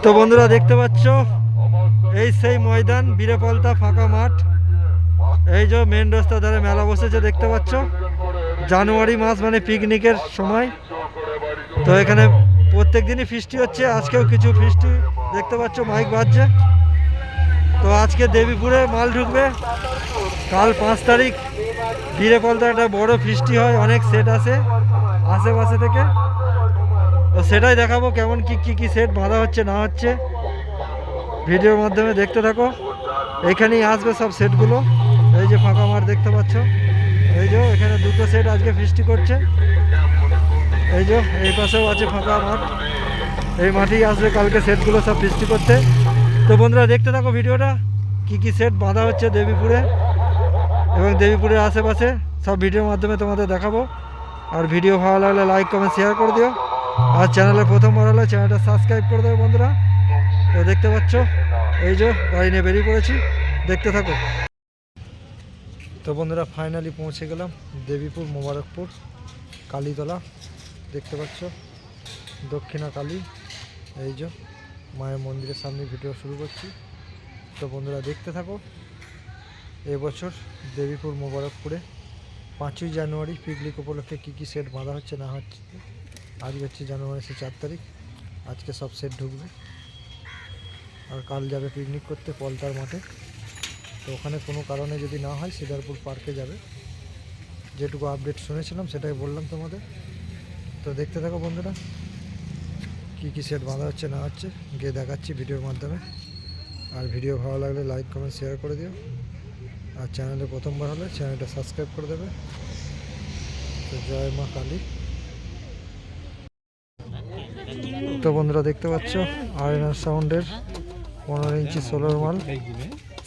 তো বন্ধুরা দেখতে পাচ্ছ এই সেই ময়দান বীরেপলতা ফাঁকা মাঠ। এই যে মেন রাস্তার ধারে মেলা বসেছে দেখতে পাচ্ছ। জানুয়ারি মাস মানে পিকনিকের সময়। তো এখানে প্রত্যেক দিনই ফিস্টি হচ্ছে, আজকেও কিছু ফিস্টি দেখতে পাচ্ছ, মাইক বাজছে। তো আজকে দেবীপুরে মাল ঢুকবে, কাল 5 তারিখ বীরেপলতা একটা বড় ফিস্টি হয়, অনেক সেট আছে আশেপাশে থেকে। তো সেটাই দেখাবো কেমন কি সেট বাঁধা হচ্ছে না হচ্ছে, ভিডিওর মাধ্যমে দেখতে থাকো। এইখানেই আসবে সব সেটগুলো। এই যে ফাঁকা মাঠ দেখতে পাচ্ছ, এই যে এখানে দুটো সেট আজকে ফিস্টি করছে। এই যে এই পাশেও আছে ফাঁকা মাঠ, এই মাঠেই আসবে কালকে সেটগুলো সব ফিস্টি করতে। তো বন্ধুরা দেখতে থাকো ভিডিওটা, কি সেট বাঁধা হচ্ছে দেবীপুরে এবং দেবীপুরের আশেপাশে, সব ভিডিওর মাধ্যমে তোমাদের দেখাবো। আর ভিডিও ভালো লাগলে লাইক কমেন্ট শেয়ার করে দিও। আর চ্যানেলে প্রথমবার হলে চ্যানেলটা সাবস্ক্রাইব করে দেবে বন্ধুরা। তো দেখতে পাচ্ছ এই যে গাড়ি নিয়ে বেরিয়ে পড়েছি, দেখতে থাকো। তো বন্ধুরা ফাইনালি পৌঁছে গেলাম দেবীপুর মোবারকপুর কালীতলা, দেখতে পাচ্ছ দক্ষিণা কালী। এই যে মায়ের মন্দিরের সামনে ভিডিও শুরু করছি। তো বন্ধুরা দেখতে থাকো। এবছর দেবীপুর মোবারকপুরে 5ই জানুয়ারি পিকনিক উপলক্ষে কী সেট বাঁধা হচ্ছে না হচ্ছে। আজ হচ্ছে জানুয়ারি 4 তারিখ, আজকে সব সেট ঢুকবে। আর কাল যাবে পিকনিক করতে পলতার মাঠে। তো ওখানে কোনো কারণে যদি না হয় সিদারপুর পার্কে যাবে। যেটুকু আপডেট শুনেছিলাম সেটাই বললাম তোমাদের। তো দেখতে থাকো বন্ধুরা, কি সেট বাঁধা হচ্ছে না হচ্ছে গিয়ে দেখাচ্ছি ভিডিওর মাধ্যমে। আর ভিডিও ভালো লাগলে লাইক কমেন্ট শেয়ার করে দিও। আর চ্যানেলে প্রথমবার হলে চ্যানেলটা সাবস্ক্রাইব করে দেবে। তো জয় মা কালী। তো বন্ধুরা দেখতে পাচ্ছ আয়নার সাউন্ডের 15 ইঞ্চি সোলার মাল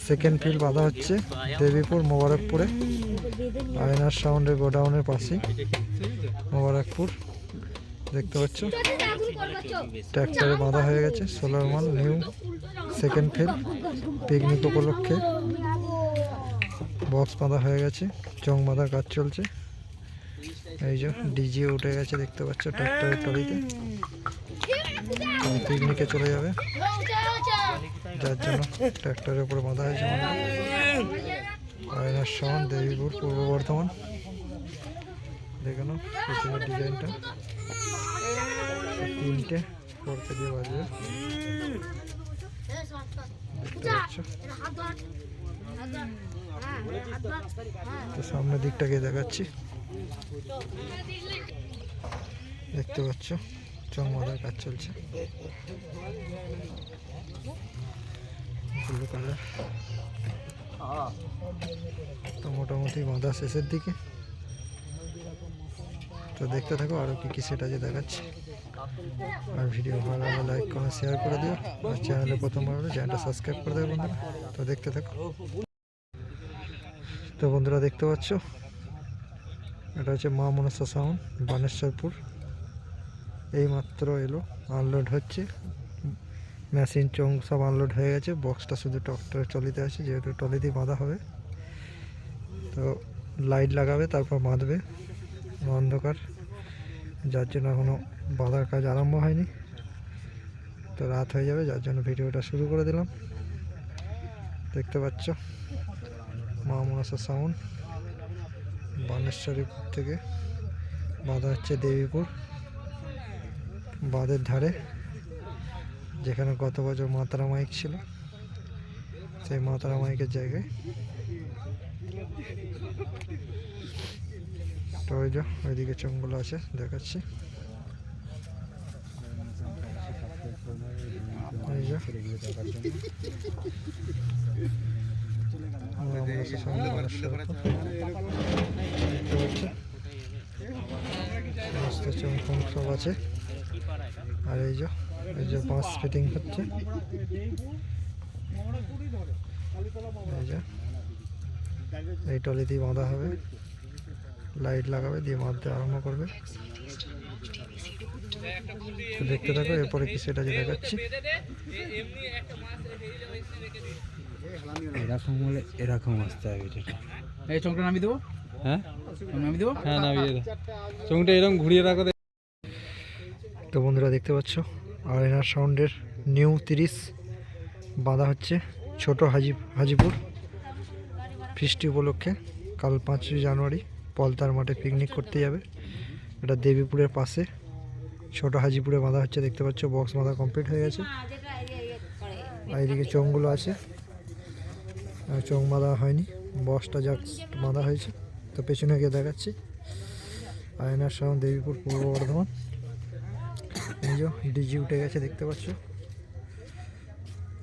সেকেন্ড ফিল বাঁধা হচ্ছে দেবীপুর মোবারকপুরে। আয়নার সাউন্ডের গোডাউনের পাশে মোবারকপুর দেখতে পাচ্ছ। ট্র্যাক্টরে বাঁধা হয়ে গেছে সোলার মাল নিউ সেকেন্ড ফিল পিকনিক উপলক্ষে। বক্স বাঁধা হয়ে গেছে, চং বাঁধার কাজ চলছে। এই যে ডিজে উঠে গেছে দেখতে পাচ্ছ ট্র্যাক্টরের টলিতে, পিকনিকে চলে যাবে, যার জন্য ট্র্যাক্টরের উপরে বাঁধা হয়েছে। আয়নার সাউন্ড দেবীপুর পূর্ব বর্ধমান। দেখে নাও পিছনের ডিজাইনটা, 3টে করতে দিয়ে বাজবে দেখতে পাচ্ছ। তো সামনের দিকটাকে দেখাচ্ছি, দেখতে পাচ্ছ চং বাঁধার কাজ চলছে। Blue colour. তো মোটামুটি বাঁধা শেষের দিকে। তো দেখতে থাকো আরও কি সেট আছে দেখাচ্ছি। আর ভিডিও ভালো লাগলে লাইক কমেন্ট শেয়ার করে দিও। আর চ্যানেলে প্রথমবার হলে চ্যানেলটা সাবস্ক্রাইব করে দেবে বন্ধুরা। তো দেখতে থাকো। তো বন্ধুরা দেখতে পাচ্ছ এটা হচ্ছে মা মনসা সাউন্ড বানেশ্বরপুর। এইমাত্র এলো, আনলোড হচ্ছে, মেশিন চং সব আনলোড হয়ে গেছে। বক্সটা শুধু ট্রাক্টরে ট্রলিতে আছে, যেহেতু ট্রলিতেই বাঁধা হবে। তো লাইট লাগাবে তারপর বাঁধবে, অন্ধকার যার জন্য এখনও বাঁধার কাজ আরম্ভ হয়নি। তো রাত হয়ে যাবে, যার জন্য ভিডিওটা শুরু করে দিলাম। দেখতে পাচ্ছ মা মনসা সাউন্ড বানেশ্বরী থেকে বাঁধা হচ্ছে দেবীপুর বাঁধের ধারে, যেখানে গত বছর মাতারা মাইক ছিল, সেই মাতারা মাইকের জায়গায়। তো ওই যে ওইদিকে চংগুলো আছে দেখাচ্ছি। এই যে চং সব আছে। আর এই যে বাঁশ ফিটিং হচ্ছে, এই যে এই টলি দিয়ে বাঁধা হবে, লাইট লাগাবে দিয়ে বাঁধতে আরম্ভ করবে। দেখতে থাকো এরপরে কি সেটা যে দেখাচ্ছি। এরকম হলে এরকম আসতে হবে। এই চংটা নামিয়ে দেবো। হ্যাঁ নামিয়ে দেবো। হ্যাঁ নামিয়ে দেবো, চংটা এরকম ঘুরিয়ে রাখো। তো বন্ধুরা দেখতে পাচ্ছ আরেনার সাউন্ডের নিউ 30 বাঁধা হচ্ছে ছোট হাজিপুর ফিস্টি উপলক্ষে। কাল 5ই জানুয়ারি পলতার মাঠে পিকনিক করতে যাবে। এটা দেবীপুরের পাশে ছোট হাজিপুরে বাঁধা হচ্ছে, দেখতে পাচ্ছ। বক্স বাঁধা কমপ্লিট হয়ে গেছে। আর এদিকে চোঙগুলো আছে, চোঙ বাঁধা হয়নি, বক্সটা জাস্ট বাঁধা হয়েছে। তো পেছনে গিয়ে দেখাচ্ছি। আয়নার সাউন্ড দেবীপুর পূর্ব বর্ধমান। এই যে ডিজি উঠে গেছে, দেখতে পাচ্ছ।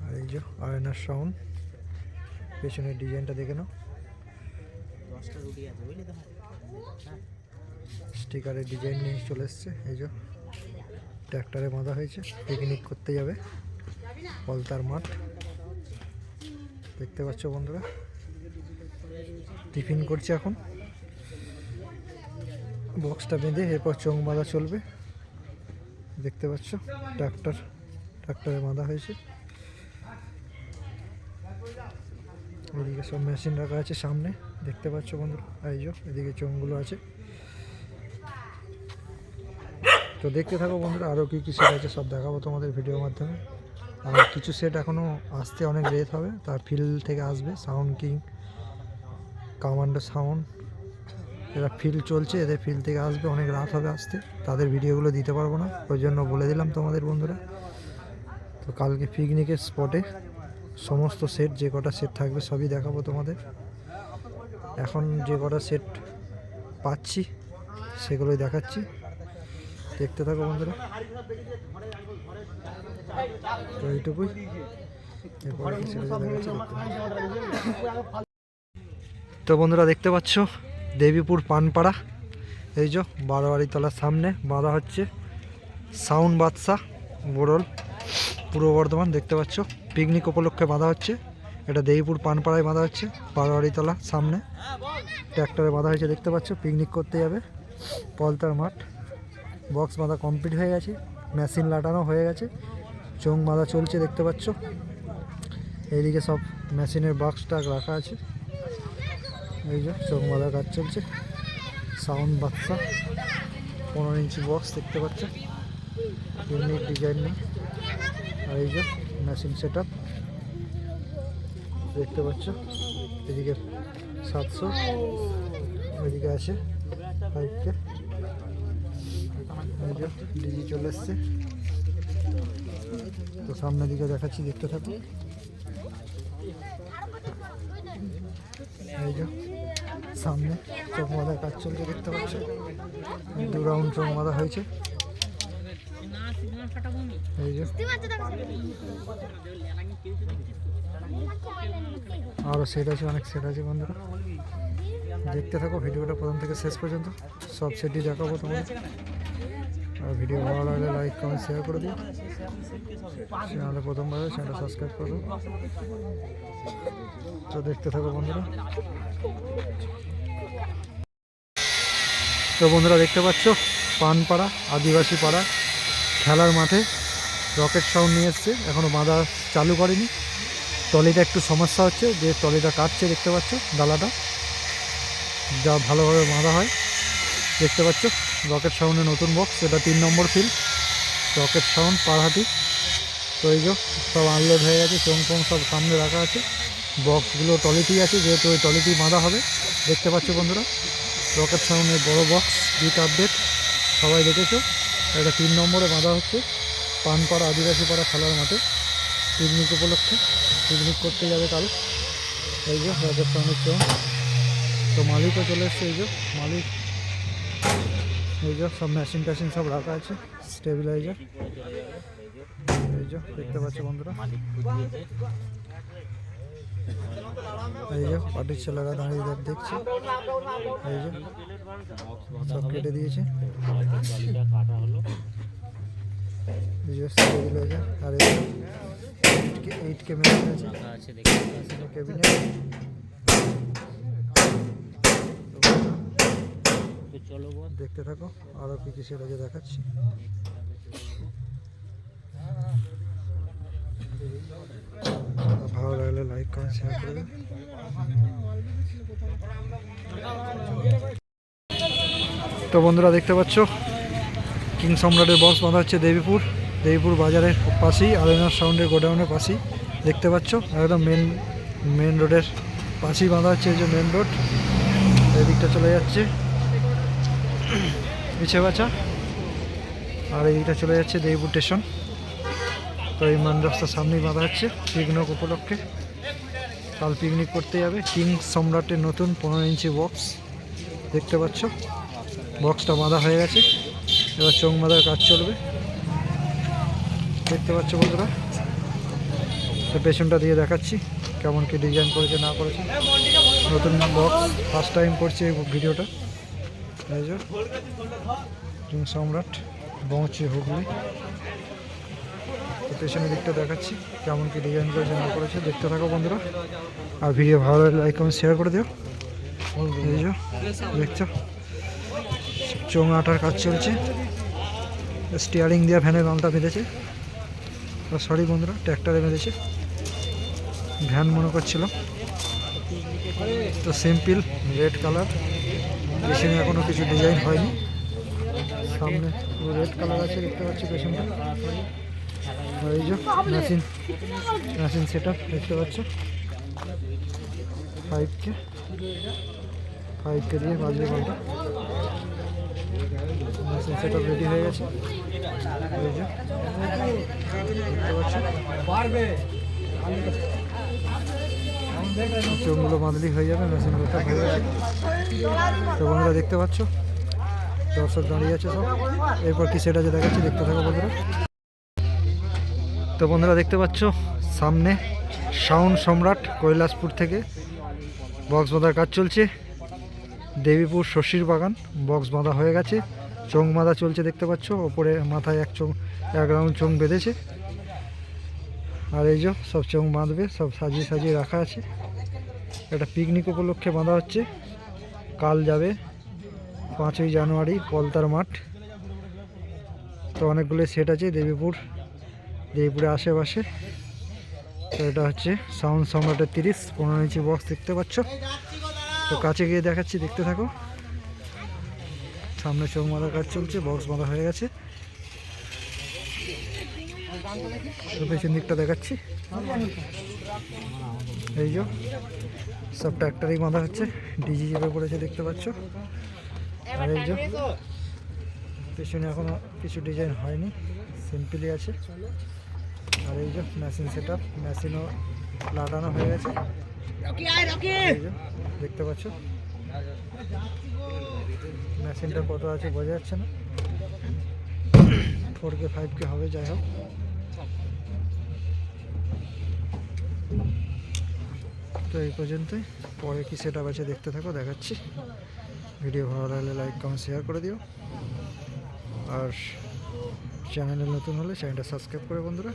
আর এই যে আয়নার সাউন্ড, পেছনের ডিজাইনটা দেখে নাও। স্টিকারের ডিজাইন নিয়ে চলে এসছে। এই যে ট্র্যাক্টরে বাঁধা হয়েছে, পিকনিক করতে যাবে পলতার মাঠ, দেখতে পাচ্ছ বন্ধুরা। টিফিন করছে এখন। বক্সটা বেঁধে এরপর চোঙ বাঁধা চলবে, দেখতে পাচ্ছ। ট্রাক্টরে বাঁধা হয়েছে। এদিকে সব মেশিন রাখা আছে সামনে, দেখতে পাচ্ছ বন্ধুরা। এই যে এদিকে চোঙগুলো আছে। তো দেখতে থাকো বন্ধুরা, আরও কী কী সেট আছে সব দেখাবো তোমাদের ভিডিওর মাধ্যমে। আর কিছু সেট এখনও আসতে অনেক লেট হবে, তার ফিল্ড থেকে আসবে। সাউন্ড কিং, কমান্ডো সাউন্ড, এরা ফিল্ড চলছে, এদের ফিল্ড থেকে আসবে, অনেক রাত হবে আসতে। তাদের ভিডিওগুলো দিতে পারবো না, ওই জন্য বলে দিলাম তোমাদের বন্ধুরা। তো কালকে পিকনিকের স্পটে সমস্ত সেট, যে কটা সেট থাকবে সবই দেখাবো তোমাদের। এখন যে কটা সেট পাচ্ছি সেগুলোই দেখাচ্ছি, দেখতে থাকো বন্ধুরা। তো এইটুকুই, এরপরে কি সেটা দেখাচ্ছি, তো বন্ধুরা দেখতে পাচ্ছ দেবীপুর পানপাড়া। এই যে বারোয়ারিতলার সামনে বাঁধা হচ্ছে সাউন্ড বাদশা বোরল পূর্ব বর্ধমান, দেখতে পাচ্ছ। পিকনিক উপলক্ষে বাঁধা হচ্ছে। এটা দেবীপুর পানপাড়ায় বাঁধা হচ্ছে, বারোয়ারিতলা সামনে ট্র্যাক্টরে বাঁধা হয়েছে, দেখতে পাচ্ছ। পিকনিক করতে যাবে পলতার মাঠ। বক্স বাঁধা কমপ্লিট হয়ে গেছে, মেশিন লাটানো হয়ে গেছে, চোঙ বাঁধা চলছে, দেখতে পাচ্ছ। এইদিকে সব মেশিনের বক্সটা রাখা আছে। এই যে চোখ বাঁধা কাজ চলছে। সাউন্ড বাদশা 15 ইঞ্চি বক্স, দেখতে পাচ্ছ। ইউনিক ডিজাইন নেই। আর এই যে মেশিন সেট আপ, দেখতে পাচ্ছ। এদিকে 700, ওইদিকে আছে 5K। এই যে ডিজি চলে এসছে। তো সামনের দিকে দেখাচ্ছি, দেখতে থাকো। এই যে সামনে চোখ বাঁধার কাজ চলছে, দেখতে পাচ্ছ। 2 রাউন্ড চোখ বাঁধা হয়েছে। এই যে আরও সেট আছে, অনেক সেট আছে বন্ধুরা, দেখতে থাকো ভিডিওটা প্রথম থেকে শেষ পর্যন্ত। সব সেটই দেখাবো তোমাদের। আর ভিডিও ভালো লাগলে লাইক কমেন্ট শেয়ার করে দিও। চ্যানেলে প্রথমবার চ্যানেলটা সাবস্ক্রাইব করে দিও। তো দেখতে থাকো বন্ধুরা। তো বন্ধুরা দেখতে পাচ্ছ পানপাড়া আদিবাসী পাড়া খেলার মাঠে রকেট সাউন্ড নিয়ে এসছে, এখনও বাঁধা চালু করেনি। ট্রলিটা একটু সমস্যা হচ্ছে, যে ট্রলিটা কাটছে, দেখতে পাচ্ছ ডালাটা, যা ভালোভাবে বাঁধা হয়। দেখতে পাচ্ছ রকেট সাউন্ডের নতুন বক্স, এটা 3 নম্বর ফিল্ড রকেট সাউন্ড পারহাটি। তো এই যে সব আনলোড হয়ে গেছে, চোং ফোং সব সামনে রাখা আছে। বক্সগুলো ট্রলিতেই আছে, যেহেতু ওই ট্রলিতেই বাঁধা হবে। দেখতে পাচ্ছ বন্ধুরা রকেট সাউন্ডের বড় বক্স, বিট আপডেট সবাই দেখেছো। এটা 3 নম্বরে বাঁধা হচ্ছে পানপাড়া আদিবাসী পাড়া খেলার মাঠে পিকনিক উপলক্ষে। পিকনিক করতে যাবে কাল। এই যে রকেট সাউন্ডের চোং। তো মালিকও চলে এসছে, এই যে মালিক। এই যে সব মেশিন টেশিন সব রাখা আছে, স্টেবিলাইজার। এই যে দেখতে পাচ্ছ বন্ধুরা। এই যে পার্টির ছেলেরা দাঁড়িয়ে দেখছে। এই যে সব কেটে দিয়েছে। এই যে স্টেবিলাইজার। আর এই 8K মেশিন আছে ক্যাবিনেট। দেখতে থাকো, আরো কি কি সেটা দেখাচ্ছি। ভালো লাগলে লাইক কমেন্ট শেয়ার করবেন। তো বন্ধুরা দেখতে পাচ্ছ কিং সম্রাটের বক্স বাঁধা হচ্ছে দেবীপুর দেবীপুর বাজারের পাশেই, আরেনার সাউন্ডের গোডাউনের পাশেই দেখতে পাচ্ছ, একদম মেন রোডের পাশেই বাঁধা হচ্ছে। এই যে মেন রোড, এই দিকটা চলে যাচ্ছে পিছে বাছা, আর এই দিকটা চলে যাচ্ছে দেবীপুর স্টেশন। তো এই মেন রাস্তার সামনেই বাঁধা হচ্ছে পিকনিক উপলক্ষে। কাল পিকনিক করতে যাবে। কিং সম্রাটের নতুন 15 ইঞ্চি বক্স দেখতে পাচ্ছ, বক্সটা বাঁধা হয়ে গেছে, এবার চোখ বাঁধার কাজ চলবে দেখতে পাচ্ছ বন্ধুরা। তো পেছনটা দিয়ে দেখাচ্ছি কেমন কি ডিজাইন করেছে না করেছে। নতুন বক্স, ফার্স্ট টাইম করছি এই ভিডিওটা। এই যে কিং সম্রাট বংশী হুগলি। তো পেছনের দিকটা দেখাচ্ছি কেমন কি ডিজাইন করেছে না করেছে, দেখতে থাকো বন্ধুরা। আর ভিডিও ভালো লাগলে লাইক কমেন্ট শেয়ার করে দিও। এই যে দেখছো চোঙ আটার কাজ চলছে, স্টিয়ারিং দিয়ে ভ্যানের গামটা বেঁধেছে, সরি বন্ধুরা ট্র্যাক্টরে বেঁধেছে, ভ্যান মনে করছিল। তো সিম্পল রেড কালার, পেছনে এখনও কিছু ডিজাইন হয়নি, সামনে পুরো রেড কালার আছে দেখতে পাচ্ছি পেছনটা। আর এই যে মেশিন সেট আপ দেখতে পাচ্ছ, 5K দিয়ে বাজবে ঘন্টা। মেশিন সেট আপ রেডি হয়ে গেছে। এই যে দেখতে পাচ্ছ চোখগুলো বাঁধলি হয়ে যাবে, মেশিন সেট আপ হয়ে গেছে। তো বন্ধুরা দেখতে পাচ্ছ দর্শক দাঁড়িয়ে আছে সব, এরপর কি সেট আছে দেখাচ্ছি, দেখতে থাকো বন্ধুরা। তো বন্ধুরা দেখতে পাচ্ছ সামনে সাউন্ড সম্রাট কৈলাসপুর থেকে বক্স বাঁধার কাজ চলছে। দেবীপুর শশীর বাগান বক্স বাঁধা হয়ে গেছে, চোঙ বাঁধা চলছে দেখতে পাচ্ছ। ওপরে মাথায় এক রাউন্ড চোঙ বেঁধেছে, আর এই যে সব চোঙ বাঁধবে, সব সাজিয়ে সাজিয়ে রাখা আছে। এটা পিকনিক উপলক্ষে বাঁধা হচ্ছে। কাল যাবে 5ই জানুয়ারি পলতার মাঠ। তো অনেকগুলো সেট আছে দেবীপুরের আশেপাশে। তো এটা হচ্ছে সাউন্ড সম্রাটের 15 ইঞ্চি বক্স দেখতে পাচ্ছ। তো কাছে গিয়ে দেখাচ্ছি, দেখতে থাকো। সামনে চোখ বাঁধার কাজ চলছে, বক্স বাঁধা হয়ে গেছে। পেছন দিকটা দেখাচ্ছি, এই যে সব ট্র্যাক্টরেই বাঁধা হচ্ছে, ডিজি চেপে পড়েছে দেখতে পাচ্ছ। আর এই যে পেছনে এখনো কিছু ডিজাইন হয়নি, সিম্পলি আছে। আর এই যে মেশিন সেট আপ, মেশিনও লাগানো হয়ে গেছে, এই যে দেখতে পাচ্ছ। মেশিনটা কত আছে বোঝা যাচ্ছে না, 4K 5K হবে, যাই হোক। তো এই পর্যন্তই, পরে কি সেট আপ আছে দেখতে থাকো, দেখাচ্ছি। ভিডিও ভালো লাগলে লাইক কমেন্ট শেয়ার করে দিও, আর চ্যানেলে নতুন হলে চ্যানেলটা সাবস্ক্রাইব করে বন্ধুরা।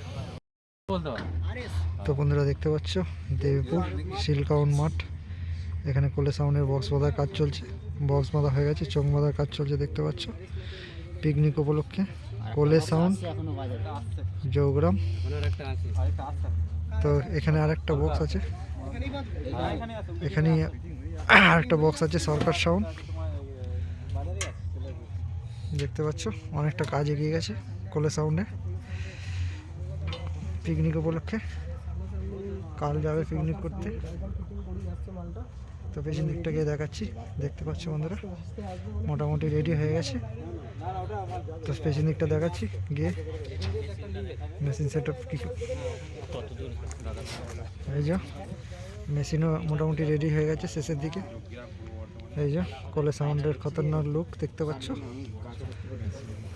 তো বন্ধুরা দেখতে পাচ্ছ দেবীপুর শিলকাউন মাঠ, এখানে কোলে সাউন্ডের বক্স বাঁধার কাজ চলছে, বক্স বাঁধা হয়ে গেছে, চোখ বাঁধার কাজ চলছে দেখতে পাচ্ছ। পিকনিক উপলক্ষে কোলে সাউন্ড জৌগ্রাম। তো এখানে আরেকটা বক্স আছে, এখানে আরেকটা বক্স আছে সরকার সাউন্ড দেখতে পাচ্ছ। অনেকটা কাজ এগিয়ে গেছে কোলে সাউন্ডে পিকনিক উপলক্ষে। কাল যাবে পিকনিক করতে। তো পেছন দিকটা গিয়ে দেখাচ্ছি, দেখতে পাচ্ছ বন্ধুরা মোটামুটি রেডি হয়ে গেছে। তো পেছন দিকটা দেখাচ্ছি গিয়ে, মেশিন সেট আপ কি, এই যে মেশিনও মোটামুটি রেডি হয়ে গেছে শেষের দিকে। এই যে কোলে সাউন্ডের খতরনাক লুক দেখতে পাচ্ছ।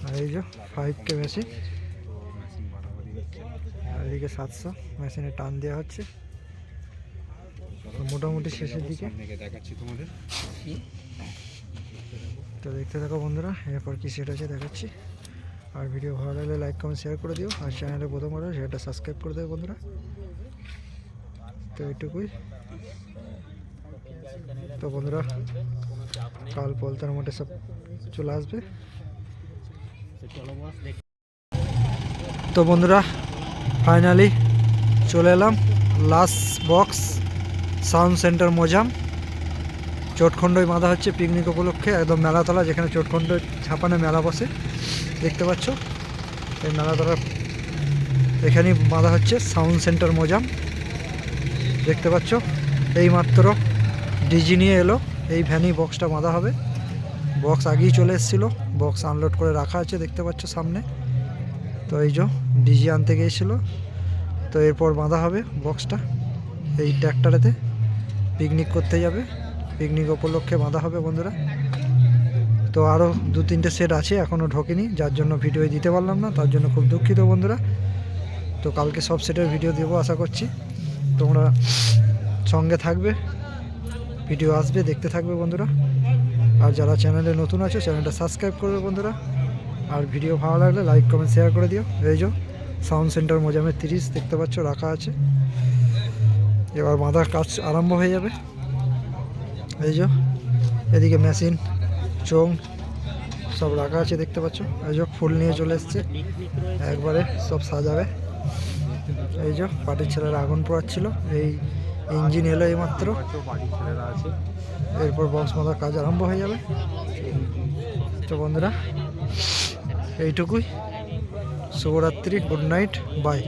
আর এই যে 5K মেশিন, আর এদিকে 700 মেশিনে টান দেওয়া হচ্ছে, মোটামুটি শেষের দিকে দেখাচ্ছি তোমাদের। তো দেখতে থাকো বন্ধুরা, এরপর কি সেট আছে দেখাচ্ছি। আর ভিডিও ভালো লাগলে লাইক কমেন্ট শেয়ার করে দিও, আর চ্যানেলে প্রথম হলে সেটা সাবস্ক্রাইব করে দেবে বন্ধুরা। তো এইটুকুই। তো বন্ধুরা কাল পলতার মাঠে সব চলে আসবে। তো বন্ধুরা ফাইনালি চলে এলাম লাস্ট বক্স সাউন্ড সেন্টার মোজাম। চোটখণ্ডই বাঁধা হচ্ছে পিকনিক উপলক্ষে, একদম মেলাতলা, যেখানে চোটখণ্ড ছাপানো মেলা বসে দেখতে পাচ্ছ। এই মেলাতলার এখানেই বাঁধা হচ্ছে সাউন্ড সেন্টার মোজাম। দেখতে পাচ্ছ এইমাত্র ডিজি নিয়ে এলো, এই ভ্যানেই বক্সটা বাঁধা হবে। বক্স আগেই চলে এসেছিলো, বক্স আনলোড করে রাখা আছে দেখতে পাচ্ছ সামনে। তো এই যে ডিজি আনতে গিয়েছিলো, তো এরপর বাঁধা হবে বক্সটা এই ট্র্যাক্টরেতে। পিকনিক করতে যাবে, পিকনিক উপলক্ষে বাঁধা হবে বন্ধুরা। তো আরও 2-3টে সেট আছে এখনও ঢোকেনি, যার জন্য ভিডিও দিতে পারলাম না, তার জন্য খুব দুঃখিত বন্ধুরা। তো কালকে সব সেটের ভিডিও দেবো আশা করছি, তোমরা সঙ্গে থাকবে, ভিডিও আসবে দেখতে থাকবে বন্ধুরা। আর যারা চ্যানেলে নতুন আছে চ্যানেলটা সাবস্ক্রাইব করবে বন্ধুরা। আর ভিডিও ভালো লাগলে লাইক কমেন্ট শেয়ার করে দিও। এই যে সাউন্ড সেন্টার মোজামের 30 দেখতে পাচ্ছ রাখা আছে, এবার বাঁধার কাজ আরম্ভ হয়ে যাবে। এই যে এদিকে মেশিন চোং সব রাখা আছে দেখতে পাচ্ছ। এই যে ফুল নিয়ে চলে এসছে, একবারে সব সাজাবে। এই যে পার্টির ছেলেরা আগুন পোড়াচ্ছিল, এই ইঞ্জিন এলো এইমাত্র, এরপর বক্স বাঁধার কাজ আরম্ভ হয়ে যাবে। তো বন্ধুরা এইটুকুই, শুভরাত্রি, গুড নাইট, বাই।